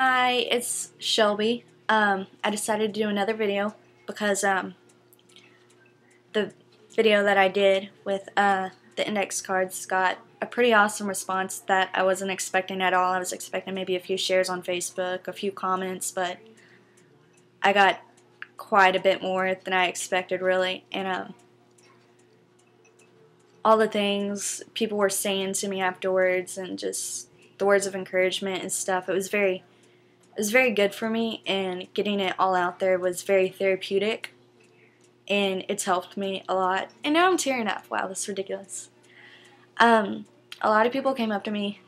Hi, it's Shelby. I decided to do another video because the video that I did with the index cards got a pretty awesome response that I wasn't expecting at all. I was expecting maybe a few shares on Facebook, a few comments, but I got quite a bit more than I expected, really. And all the things people were saying to me afterwards and just the words of encouragement and stuff, it was very good for me, and getting it all out there was very therapeutic, and it's helped me a lot. And now I'm tearing up. Wow, this is ridiculous. A lot of people came up to me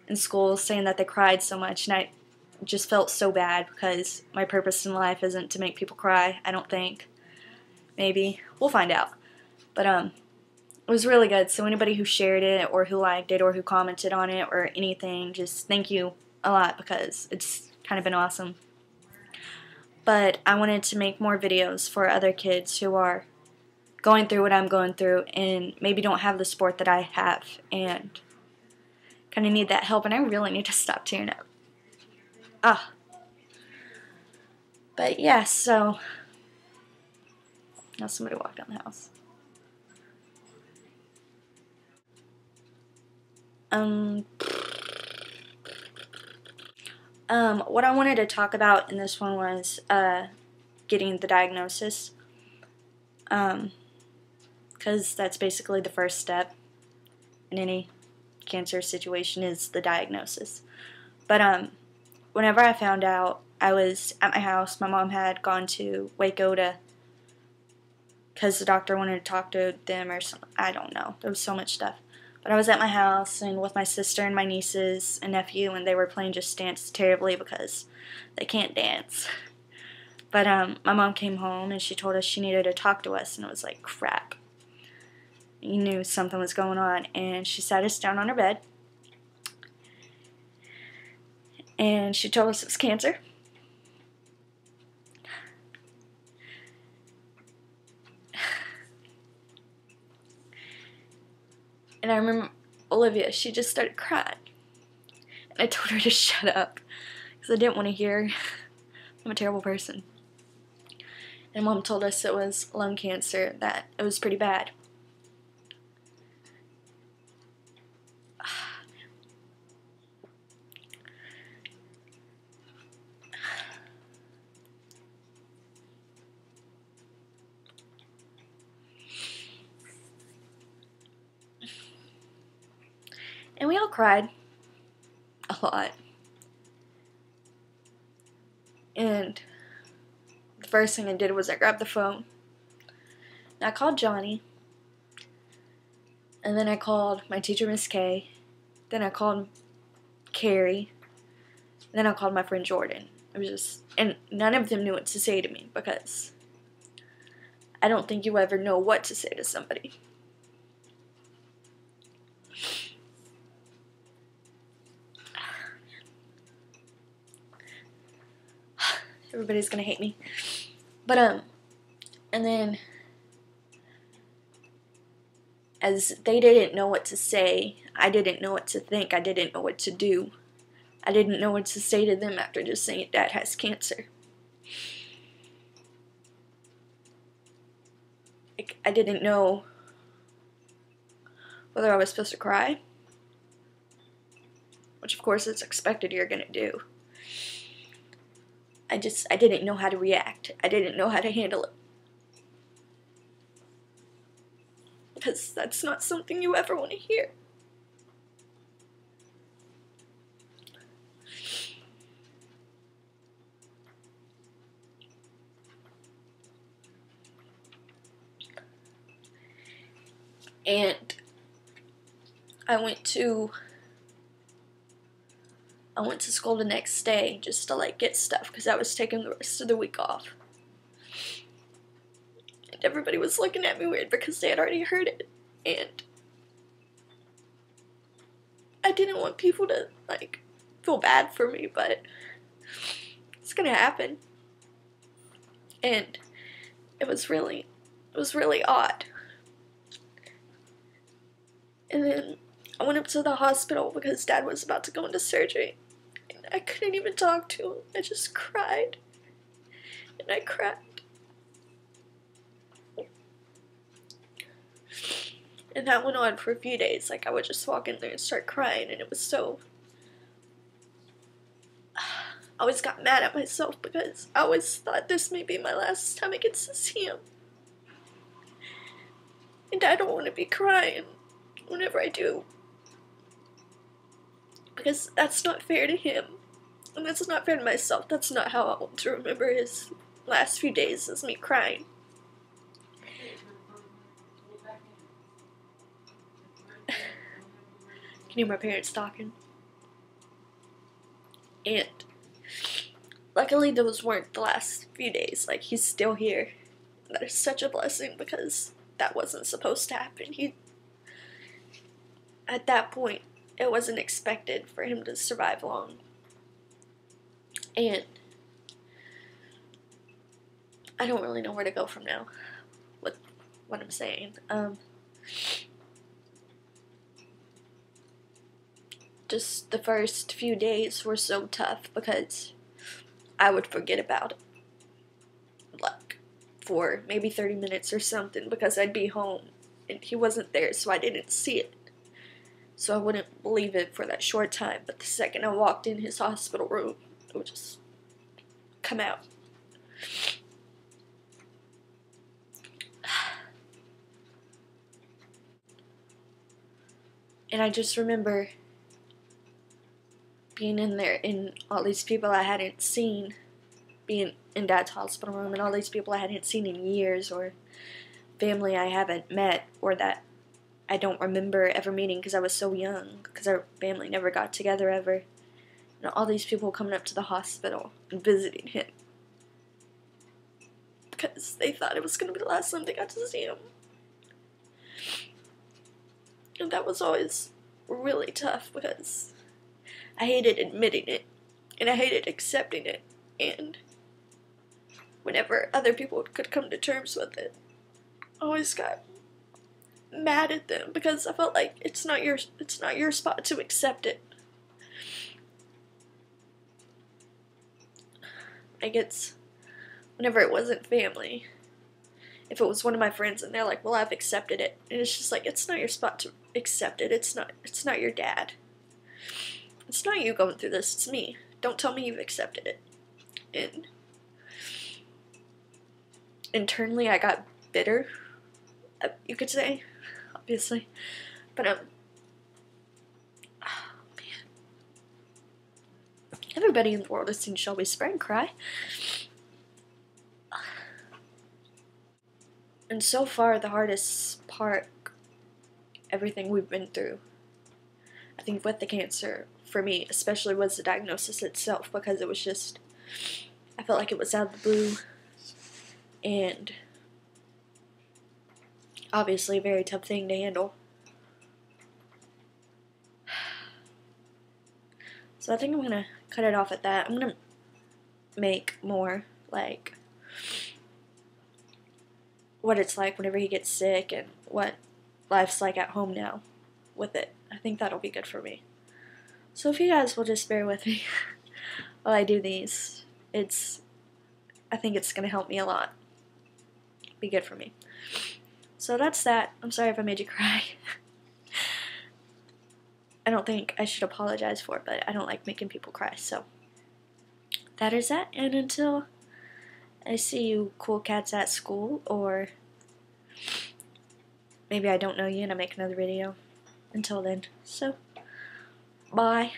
in school saying that they cried so much, and I just felt so bad because my purpose in life isn't to make people cry, I don't think. Maybe. We'll find out. But it was really good. So anybody who shared it or who liked it or who commented on it or anything, just thank you a lot because it's kind of been awesome. But I wanted to make more videos for other kids who are going through what I'm going through and maybe don't have the support that I have and kind of need that help, and I really need to stop tearing up. But yeah, so now somebody walked down the house. What I wanted to talk about in this one was getting the diagnosis, because that's basically the first step in any cancer situation is the diagnosis. But whenever I found out, I was at my house. My mom had gone to Waco because the doctor wanted to talk to them or something. I don't know. There was so much stuff. But I was at my house and with my sister and my nieces and nephew, and they were playing Just Dance terribly because they can't dance. But my mom came home and she told us she needed to talk to us, and it was like, crap. You knew something was going on, and she sat us down on her bed, and she told us it was cancer. And I remember Olivia, she just started crying. And I told her to shut up because I didn't want to hear. I'm a terrible person. And Mom told us it was lung cancer, that it was pretty bad. And we all cried a lot. And the first thing I did was I grabbed the phone. And I called Johnny. And then I called my teacher, Miss Kay. Then I called Carrie. And then I called my friend Jordan. It was just, and none of them knew what to say to me because I don't think you ever know what to say to somebody. Everybody's gonna hate me. But and then as they didn't know what to say, I didn't know what to think. I didn't know what to do. I didn't know what to say to them after just saying Dad has cancer. I didn't know whether I was supposed to cry, which of course it's expected you're gonna do. I didn't know how to react. I didn't know how to handle it. Because that's not something you ever want to hear. And I went to school the next day just to like get stuff because I was taking the rest of the week off. And everybody was looking at me weird because they had already heard it. And I didn't want people to like feel bad for me, but it's gonna happen. And it was really odd. And then I went up to the hospital because Dad was about to go into surgery. And I couldn't even talk to him. I just cried. And I cried. And that went on for a few days. Like, I would just walk in there and start crying, and it was so... I always got mad at myself because I always thought this may be my last time I get to see him. And I don't want to be crying whenever I do. Because that's not fair to him. And that's not fair to myself. That's not how I want to remember his last few days, as me crying. Can you hear my parents talking? And luckily those weren't the last few days. Like, he's still here. That is such a blessing because that wasn't supposed to happen. At that point, it wasn't expected for him to survive long. And I don't really know where to go from now with what I'm saying. Just the first few days were so tough because I would forget about it, like, for maybe 30 minutes or something, because I'd be home and he wasn't there, so I didn't see it. So I wouldn't believe it for that short time, but the second I walked in his hospital room, it would just come out. And I just remember being in there and all these people I hadn't seen, being in Dad's hospital room, and all these people I hadn't seen in years, or family I haven't met, or that I don't remember ever meeting because I was so young, because our family never got together ever. And all these people coming up to the hospital and visiting him because they thought it was going to be the last time they got to see him. And that was always really tough because I hated admitting it, and I hated accepting it, and whenever other people could come to terms with it, I always got mad at them because I felt like it's not your spot to accept it. Like, it's whenever it wasn't family. If it was one of my friends and they're like, well, I've accepted it, and it's just like, it's not your spot to accept it. It's not your dad. It's not you going through this, it's me. Don't tell me you've accepted it. And internally I got bitter, you could say, obviously. But oh man. Everybody in the world has seen Shelby Spring cry. And so far, the hardest part, everything we've been through, I think with the cancer, for me especially, was the diagnosis itself, because it was just, I felt like it was out of the blue, and obviously a very tough thing to handle. So I think I'm going to cut it off at that. I'm going to make more, like, what it's like whenever he gets sick and what life's like at home now with it. I think that'll be good for me. So if you guys will just bear with me while I do these, I think it's going to help me a lot. Be good for me. So that's that. I'm sorry if I made you cry. I don't think I should apologize for it, but I don't like making people cry, so that is that. And until I see you cool cats at school, or maybe I don't know you and I make another video. Until then, so bye.